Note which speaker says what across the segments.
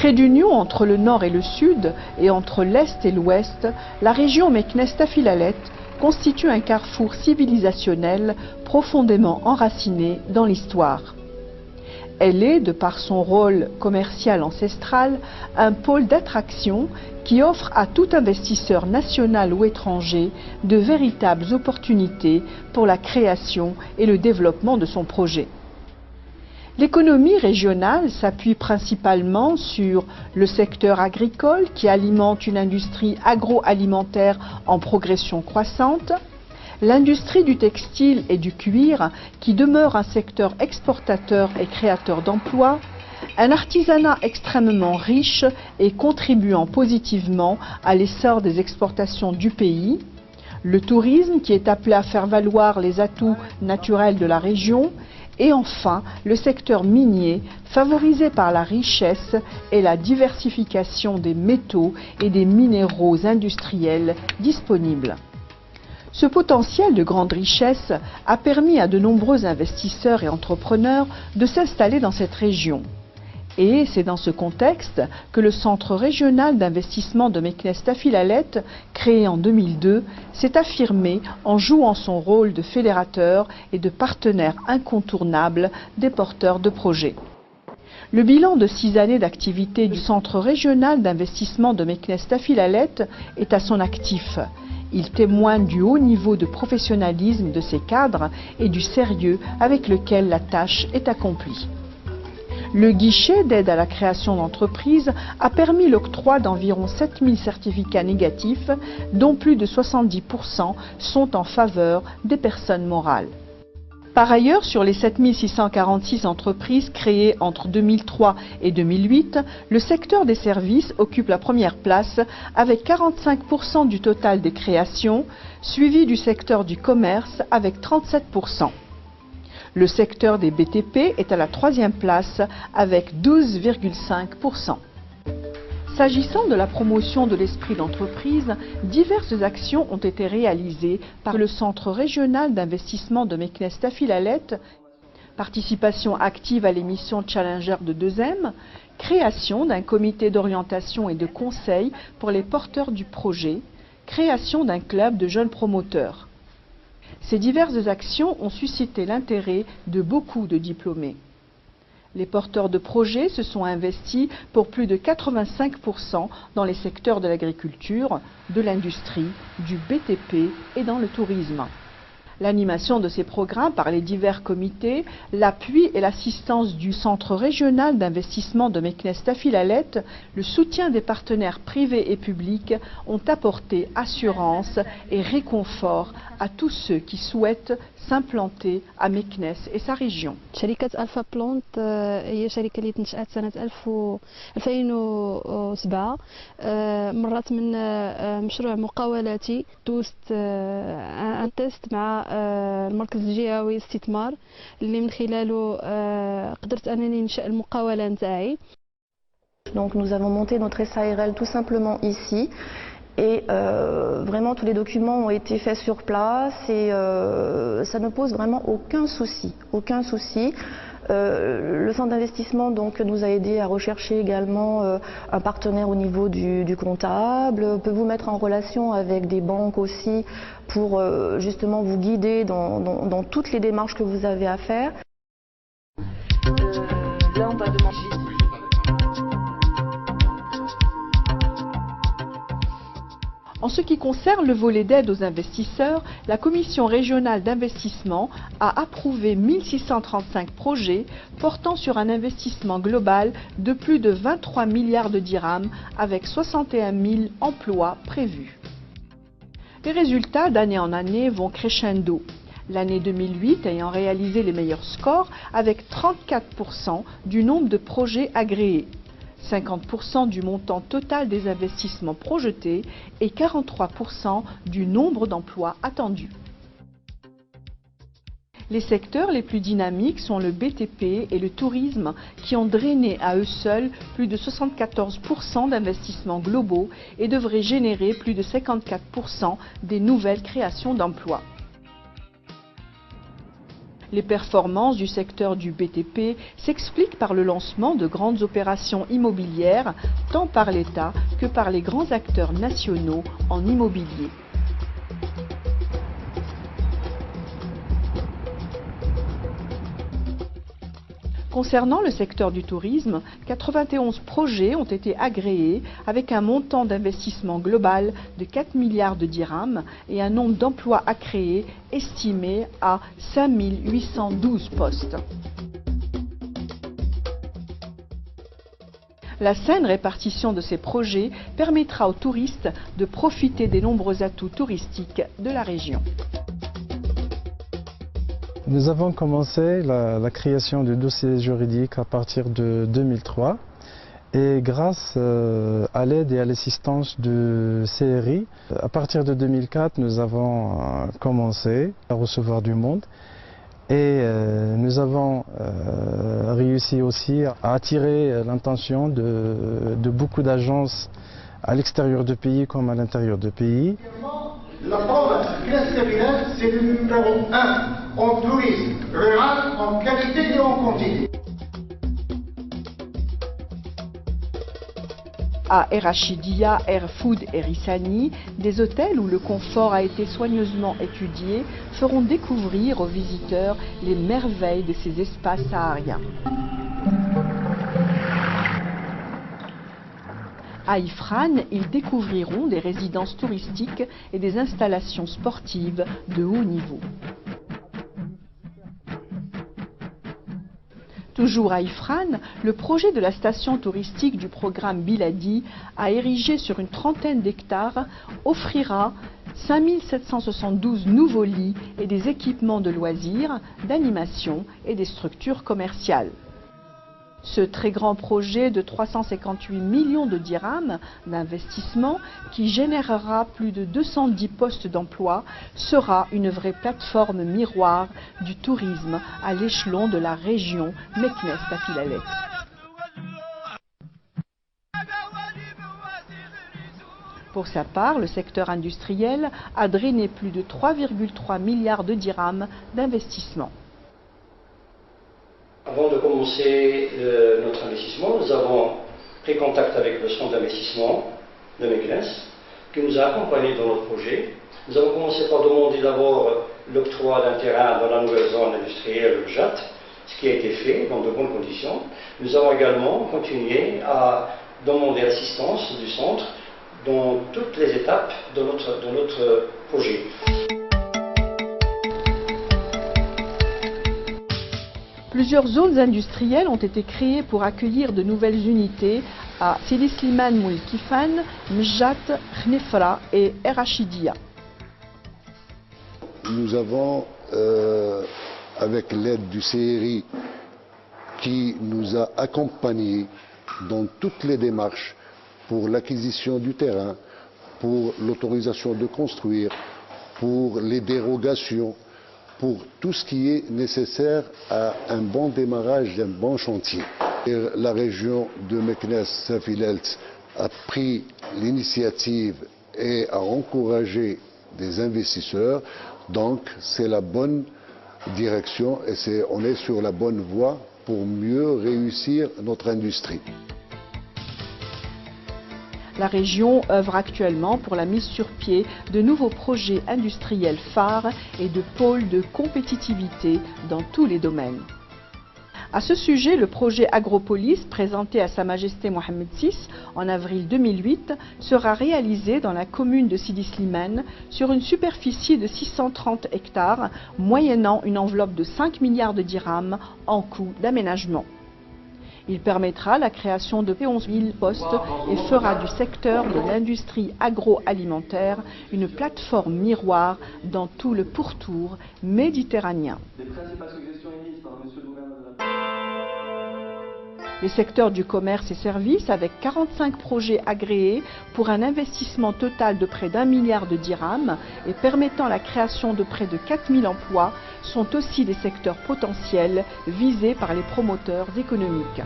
Speaker 1: Trait d'union entre le nord et le sud et entre l'est et l'ouest, la région Meknès-Tafilalet constitue un carrefour civilisationnel profondément enraciné dans l'histoire. Elle est, de par son rôle commercial ancestral, un pôle d'attraction qui offre à tout investisseur national ou étranger de véritables opportunités pour la création et le développement de son projet. L'économie régionale s'appuie principalement sur le secteur agricole qui alimente une industrie agroalimentaire en progression croissante, l'industrie du textile et du cuir qui demeure un secteur exportateur et créateur d'emplois, un artisanat extrêmement riche et contribuant positivement à l'essor des exportations du pays, le tourisme qui est appelé à faire valoir les atouts naturels de la région, et enfin le secteur minier favorisé par la richesse et la diversification des métaux et des minéraux industriels disponibles. Ce potentiel de grande richesse a permis à de nombreux investisseurs et entrepreneurs de s'installer dans cette région. Et c'est dans ce contexte que le Centre régional d'investissement de Meknès-Tafilalet, créé en 2002, s'est affirmé en jouant son rôle de fédérateur et de partenaire incontournable des porteurs de projets. Le bilan de 6 années d'activité du Centre régional d'investissement de Meknès-Tafilalet est à son actif. Il témoigne du haut niveau de professionnalisme de ses cadres et du sérieux avec lequel la tâche est accomplie. Le guichet d'aide à la création d'entreprises a permis l'octroi d'environ 7000 certificats négatifs, dont plus de 70% sont en faveur des personnes morales. Par ailleurs, sur les 7646 entreprises créées entre 2003 et 2008, le secteur des services occupe la première place avec 45% du total des créations, suivi du secteur du commerce avec 37%. Le secteur des BTP est à la 3e place avec 12,5%. S'agissant de la promotion de l'esprit d'entreprise, diverses actions ont été réalisées par le Centre régional d'investissement de Meknès-Tafilalet, participation active à l'émission Challenger de 2M, création d'un comité d'orientation et de conseil pour les porteurs du projet, création d'un club de jeunes promoteurs. Ces diverses actions ont suscité l'intérêt de beaucoup de diplômés. Les porteurs de projets se sont investis pour plus de 85% dans les secteurs de l'agriculture, de l'industrie, du BTP et dans le tourisme. L'animation de ces programmes par les divers comités, l'appui et l'assistance du Centre régional d'investissement de Meknès-Tafilalet, le soutien des partenaires privés et publics ont apporté assurance et réconfort à tous ceux qui souhaitent s'implanter à Meknès et sa région.
Speaker 2: شركة ألفا بلونت هي شركة اللي تنشأت سنة 2007 مرت من مشروع مقاولاتي دوزت ان تيست مع المركز الجهوي للاستثمار اللي من خلاله قدرت أنني ننشأ المقاولة نتاعي.
Speaker 3: Donc nous avons monté notre SARL tout simplement ici. Et vraiment tous les documents ont été faits sur place et ça ne pose vraiment aucun souci. Le centre d'investissement donc nous a aidé à rechercher également un partenaire au niveau du comptable, peut vous mettre en relation avec des banques aussi pour justement vous guider dans toutes les démarches que vous avez à faire.
Speaker 1: Là on va demander. En ce qui concerne le volet d'aide aux investisseurs, la Commission régionale d'investissement a approuvé 1635 projets portant sur un investissement global de plus de 23 milliards de dirhams avec 61 000 emplois prévus. Les résultats d'année en année vont crescendo. L'année 2008 ayant réalisé les meilleurs scores avec 34% du nombre de projets agréés. 50% du montant total des investissements projetés et 43% du nombre d'emplois attendus. Les secteurs les plus dynamiques sont le BTP et le tourisme qui ont drainé à eux seuls plus de 74% d'investissements globaux et devraient générer plus de 54% des nouvelles créations d'emplois. Les performances du secteur du BTP s'expliquent par le lancement de grandes opérations immobilières, tant par l'État que par les grands acteurs nationaux en immobilier. Concernant le secteur du tourisme, 91 projets ont été agréés avec un montant d'investissement global de 4 milliards de dirhams et un nombre d'emplois à créer estimé à 5 812 postes. La saine répartition de ces projets permettra aux touristes de profiter des nombreux atouts touristiques de la région.
Speaker 4: Nous avons commencé la création du dossier juridique à partir de 2003 et grâce à l'aide et à l'assistance de CRI, à partir de 2004, nous avons commencé à recevoir du monde et nous avons réussi aussi à attirer l'attention de beaucoup d'agences à l'extérieur du pays comme à l'intérieur du pays.
Speaker 5: La province Meknès, c'est le numéro 1 en tourisme rural, en qualité et en quantité.
Speaker 1: À Erachidia, Erfoud et Rissani, des hôtels où le confort a été soigneusement étudié feront découvrir aux visiteurs les merveilles de ces espaces sahariens. À Ifran, ils découvriront des résidences touristiques et des installations sportives de haut niveau. Toujours à Ifran, le projet de la station touristique du programme Biladi, à ériger sur une trentaine d'hectares, offrira 5772 nouveaux lits et des équipements de loisirs, d'animation et des structures commerciales. Ce très grand projet de 358 millions de dirhams d'investissement, qui générera plus de 210 postes d'emploi, sera une vraie plateforme miroir du tourisme à l'échelon de la région Meknès-Tafilalet. Pour sa part, le secteur industriel a drainé plus de 3,3 milliards de dirhams d'investissement.
Speaker 6: Avant de commencer notre investissement, nous avons pris contact avec le centre d'investissement de Meknès, qui nous a accompagnés dans notre projet. Nous avons commencé par demander d'abord l'octroi d'un terrain dans la nouvelle zone industrielle, le JAT, ce qui a été fait dans de bonnes conditions. Nous avons également continué à demander l'assistance du centre dans toutes les étapes de notre projet.
Speaker 1: Plusieurs zones industrielles ont été créées pour accueillir de nouvelles unités à Sidi Slimane Moulkifan, Mjat, Khnefra et Erachidia.
Speaker 7: Nous avons, avec l'aide du CRI, qui nous a accompagnés dans toutes les démarches pour l'acquisition du terrain, pour l'autorisation de construire, pour les dérogations, pour tout ce qui est nécessaire à un bon démarrage d'un bon chantier. Et la région de Meknès-Tafilalet a pris l'initiative et a encouragé des investisseurs, donc c'est la bonne direction et on est sur la bonne voie pour mieux réussir notre industrie.
Speaker 1: La région œuvre actuellement pour la mise sur pied de nouveaux projets industriels phares et de pôles de compétitivité dans tous les domaines. À ce sujet, le projet Agropolis, présenté à Sa Majesté Mohammed VI en avril 2008, sera réalisé dans la commune de Sidi Slimane sur une superficie de 630 hectares, moyennant une enveloppe de 5 milliards de dirhams en coût d'aménagement. Il permettra la création de 11 000 postes et fera du secteur de l'industrie agroalimentaire une plateforme miroir dans tout le pourtour méditerranéen. Les secteurs du commerce et services, avec 45 projets agréés pour un investissement total de près d'1 milliard de dirhams et permettant la création de près de 4 000 emplois, sont aussi des secteurs potentiels visés par les promoteurs économiques.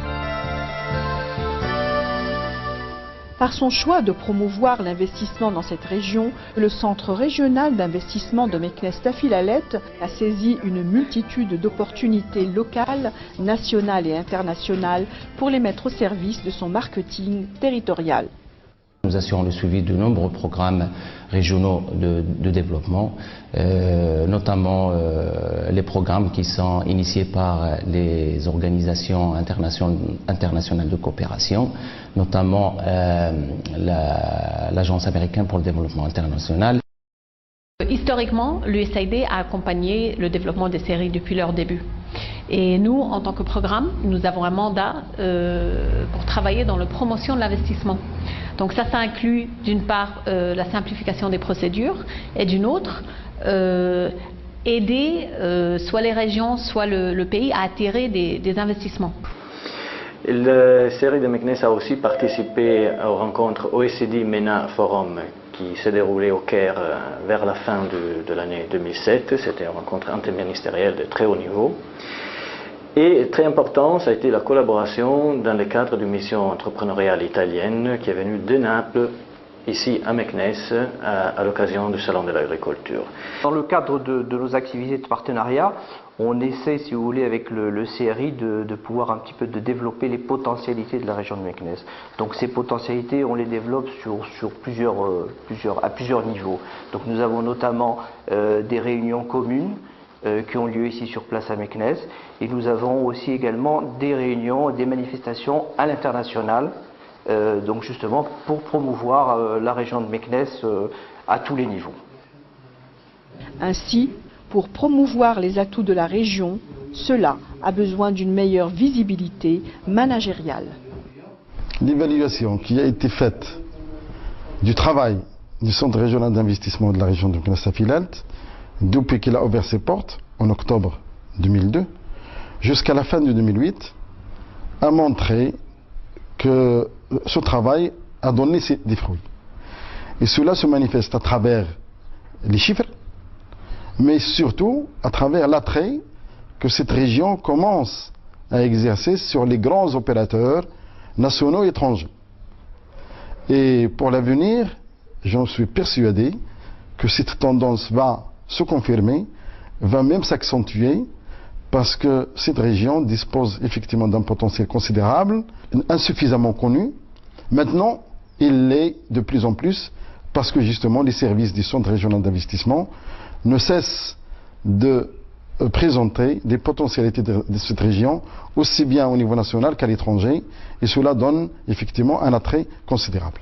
Speaker 1: Par son choix de promouvoir l'investissement dans cette région, le Centre régional d'investissement de Meknès-Tafilalet a saisi une multitude d'opportunités locales, nationales et internationales pour les mettre au service de son marketing territorial.
Speaker 8: Nous assurons le suivi de nombreux programmes régionaux de développement, notamment les programmes qui sont initiés par les organisations internationales de coopération, notamment l'Agence américaine pour le développement international.
Speaker 9: Historiquement, l'USAID a accompagné le développement des séries depuis leur début. Et nous, en tant que programme, nous avons un mandat pour travailler dans la promotion de l'investissement. Donc ça inclut d'une part la simplification des procédures et d'une autre, aider soit les régions, soit le pays à attirer des investissements.
Speaker 10: La série de Meknès a aussi participé aux rencontres OECD-MENA Forum qui s'est déroulée au Caire vers la fin de l'année 2007. C'était une rencontre interministérielle de très haut niveau. Et très important, ça a été la collaboration dans le cadre d'une mission entrepreneuriale italienne qui est venue de Naples, ici à Meknès, à l'occasion du Salon de l'Agriculture.
Speaker 11: Dans le cadre de nos activités de partenariat, on essaie, si vous voulez, avec le CRI, de pouvoir un petit peu de développer les potentialités de la région de Meknès. Donc ces potentialités, on les développe à plusieurs niveaux. Donc nous avons notamment des réunions communes qui ont lieu ici sur place à Meknès, et nous avons aussi également des réunions, des manifestations à l'international, donc justement pour promouvoir la région de Meknès à tous les niveaux.
Speaker 1: Ainsi, pour promouvoir les atouts de la région, cela a besoin d'une meilleure visibilité managériale.
Speaker 12: L'évaluation qui a été faite du travail du Centre régional d'investissement de la région de Meknès-Tafilalet depuis qu'il a ouvert ses portes en octobre 2002 jusqu'à la fin de 2008 a montré que ce travail a donné des fruits. Et cela se manifeste à travers les chiffres, mais surtout à travers l'attrait que cette région commence à exercer sur les grands opérateurs nationaux et étrangers. Et pour l'avenir, j'en suis persuadé que cette tendance va se confirmer, va même s'accentuer, parce que cette région dispose effectivement d'un potentiel considérable, insuffisamment connu. Maintenant, il l'est de plus en plus, parce que justement les services du Centre régional d'investissement ne cessent de présenter des potentialités de cette région, aussi bien au niveau national qu'à l'étranger, et cela donne effectivement un attrait considérable.